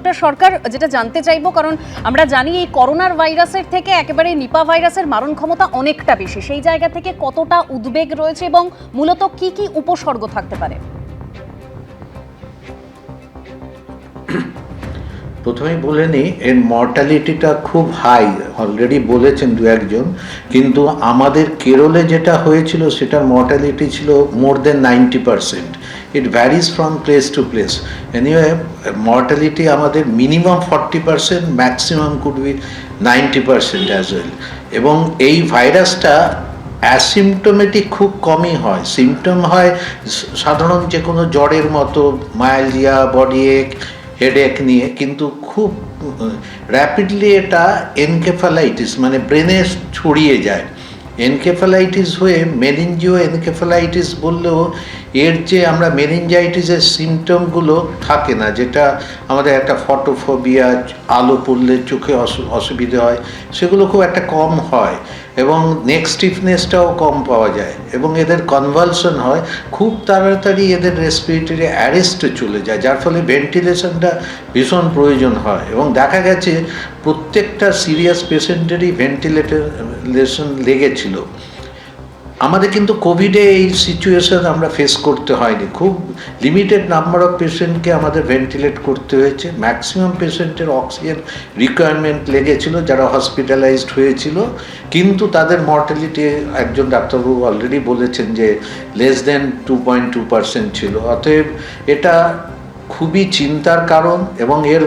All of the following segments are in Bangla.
ডক্টর সরকার, যেটা জানতে চাইবো, কারণ আমরা জানি এই করোনার ভাইরাসের থেকে একেবারে নিপা ভাইরাসের মারণ ক্ষমতা অনেকটা বেশি, সেই জায়গা থেকে কতটা উদ্বেগ রয়েছে এবং মূলত কি কি উপসর্গ থাকতে পারে? প্রথমেই বলে নিই, এর মর্টালিটিটা খুব হাই, অলরেডি বলেছেন দু একজন, কিন্তু আমাদের কেরলে যেটা হয়েছিল সেটার মর্টালিটি ছিল more than 90%। It varies from place to place. Anyway mortality আমাদের minimum 40%, maximum could be 90% as well. এবং এই ভাইরাসটা অ্যাসিমটোমেটিক খুব কমই হয়, সিমটম হয় সাধারণ যে কোনো জ্বরের মতো, মায়ালজিয়া, বডি এক, হেডেক নিয়ে, কিন্তু খুব র্যাপিডলি এটা এনকেফালাইটিস মানে ব্রেনে ছড়িয়ে যায়। এনকেফালাইটিস হয়ে মেনিনজিও এনকেফালাইটিস বললেও এর যে আমরা মেনিনজাইটিসের সিমটমগুলো থাকে না, যেটা আমাদের একটা ফটোফোবিয়া, আলো পড়লে চোখে অসুবিধে হয়, সেগুলো খুব একটা কম হয় এবং নেক স্টিফনেসটাও কম পাওয়া যায় এবং এদের কনভালশন হয় খুব তাড়াতাড়ি, এদের রেসপিরেটরি অ্যারেস্টে চলে যায়, যার ফলে ভেন্টিলেশনটা ভীষণ প্রয়োজন হয়। এবং দেখা গেছে প্রত্যেকটা সিরিয়াস পেশেন্টেরই ভেন্টিলেশন লেগেছিল। আমাদের কিন্তু কোভিডে এই সিচুয়েশন আমরা ফেস করতে হয়নি, খুব লিমিটেড নাম্বার অফ পেশেন্টকে আমাদের ভেন্টিলেট করতে হয়েছে। ম্যাক্সিমাম পেশেন্টের অক্সিজেন রিকোয়ারমেন্ট লেগেছিল যারা হসপিটালাইজড হয়েছিল, কিন্তু তাদের মর্টালিটি একজন ডাক্তারবাবু অলরেডি বলেছেন যে লেস দেন 2.2% ছিল। অতএব এটা খুবই চিন্তার কারণ এবং এর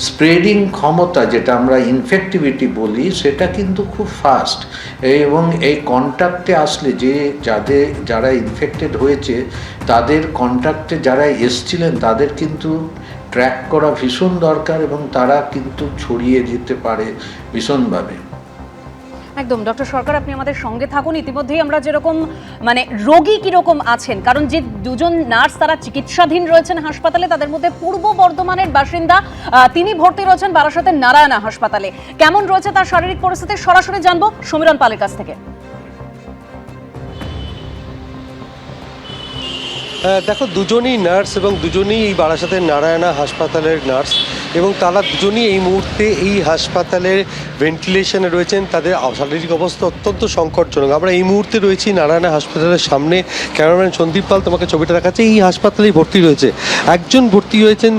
স্প্রেডিং ক্ষমতা, যেটা আমরা ইনফেক্টিভিটি বলি, সেটা কিন্তু খুব ফাস্ট। এবং এই কন্ট্যাক্টে আসলে যারা ইনফেক্টেড হয়েছে, তাদের কন্ট্যাক্টে যারা এসছিলেন তাদের কিন্তু ট্র্যাক করা ভীষণ দরকার এবং তারা কিন্তু ছড়িয়ে যেতে পারে ভীষণভাবে। একদম ডক্টর সরকার, আপনি আমাদের সঙ্গে থাকুন। ইতিমধ্যেই আমরা যেরকম রোগী কিরকম আছেন, কারণ যে দুজন নার্স তারা চিকিৎসাধীন রয়েছেন হাসপাতালে, তাদের মধ্যে পূর্ব বর্ধমানের বাসিন্দা, তিনি ভর্তি রয়েছেন বারাসতের নারায়ণা হাসপাতালে। কেমন রয়েছে তার শারীরিক পরিস্থিতি সরাসরি জানবো সমীরণ পালের কাছ থেকে। দেখো, দুজনই নার্স এবং দুজনই এই বারাসতের নারায়ণা হাসপাতালের নার্স এবং তারা দুজনই এই মুহূর্তে এই হাসপাতালের ভেন্টিলেশনে রয়েছেন। তাদের শারীরিক অবস্থা অত্যন্ত সংকটজনক। আমরা এই মুহূর্তে রয়েছি নারায়ণা হাসপাতালের সামনে। ক্যামেরাম্যান সন্দীপ পাল তোমাকে ছবিটা দেখাচ্ছে। এই হাসপাতালেই ভর্তি রয়েছে, একজন ভর্তি হয়েছেন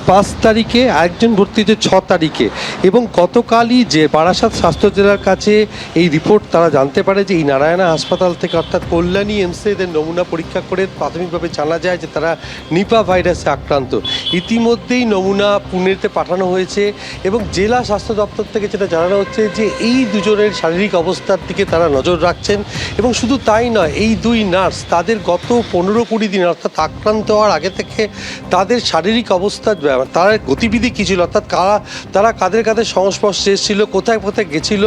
5 তারিখে, আরেকজন ভর্তি হয়েছে 6 তারিখে। এবং গতকালই যে বারাসাত স্বাস্থ্য জেলার কাছে এই রিপোর্ট তারা জানতে পারে যে এই নারায়ণা হাসপাতাল থেকে, অর্থাৎ কল্যাণী এমসে এদের নমুনা পরীক্ষা করে প্রাথমিকভাবে জানা যায় যে তারা নিপা ভাইরাসে আক্রান্ত। ইতিমধ্যেই নমুনা পুনেতে পাঠানো হয়েছে এবং জেলা স্বাস্থ্য দপ্তর থেকে যেটা জানানো হচ্ছে যে এই দুজনের শারীরিক অবস্থার দিকে তারা নজর রাখছেন। এবং শুধু তাই নয়, এই দুই নার্স তাদের গত 15-20 দিন, অর্থাৎ আক্রান্ত হওয়ার আগে থেকে তাদের শারীরিক অবস্থার, তার গতিবিধি কী ছিল, অর্থাৎ তারা কাদের কাদের সংস্পর্শে এসেছিল, কোথায় কোথায় গেছিল,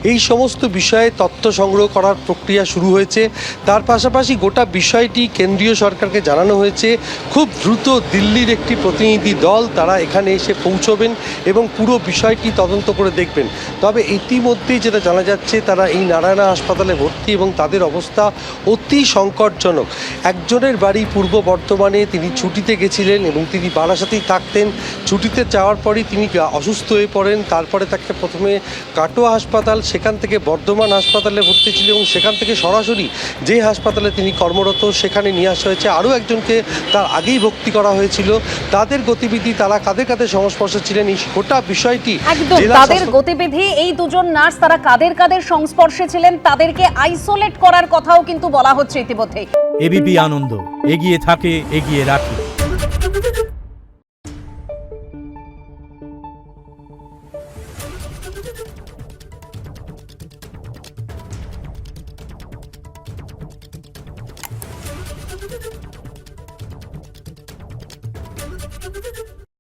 এই সমস্ত বিষয়ে তথ্য সংগ্রহ করার প্রক্রিয়া শুরু হয়েছে। তার পাশাপাশি গোটা বিষয়টি কেন্দ্রীয় সরকারকে জানানো হয়েছে। খুব দ্রুত দিল্লির একটি প্রতিনিধি দল তারা এখানে এসে পৌঁছবেন এবং পুরো বিষয়টি তদন্ত করে দেখবেন। তবে ইতিমধ্যেই যেটা জানা যাচ্ছে, তারা এই নারায়ণা হাসপাতালে ভর্তি এবং তাদের অবস্থা অতি সংকটজনক। একজনের বাড়ি পূর্ব বর্ধমানে, তিনি ছুটিতে গেছিলেন এবং তিনি বারাসাতেই থাকতেন। ছুটিতে যাওয়ার পরই তিনি অসুস্থ হয়ে পড়েন। তারপরে তাকে প্রথমে কাটোয়া হাসপাতাল, সেখান থেকে বর্ধমান হাসপাতালে ভর্তি ছিল এবং সেখান থেকে সরাসরি যে হাসপাতালে তিনি কর্মরত সেখানে নিয়ে আসা হয়েছে। আরও একজনকে তার আগেই ভর্তি করা হয়েছিল। তাদের গতিবিধি, তারা কাদের কাদের সংস্পর্শে ছিলেন, এই গোটা বিষয়টি একদম তাদের গতিবিধি, এই দুজন নার্স তারা কাদের কাদের সংস্পর্শে ছিলেন, তাদেরকে আইসোলেট করার কথাও কিন্তু বলা হচ্ছে ইতিমধ্যেই। এবিপি আনন্দ এগিয়ে থাকে, এগিয়ে রাখে। Thank you.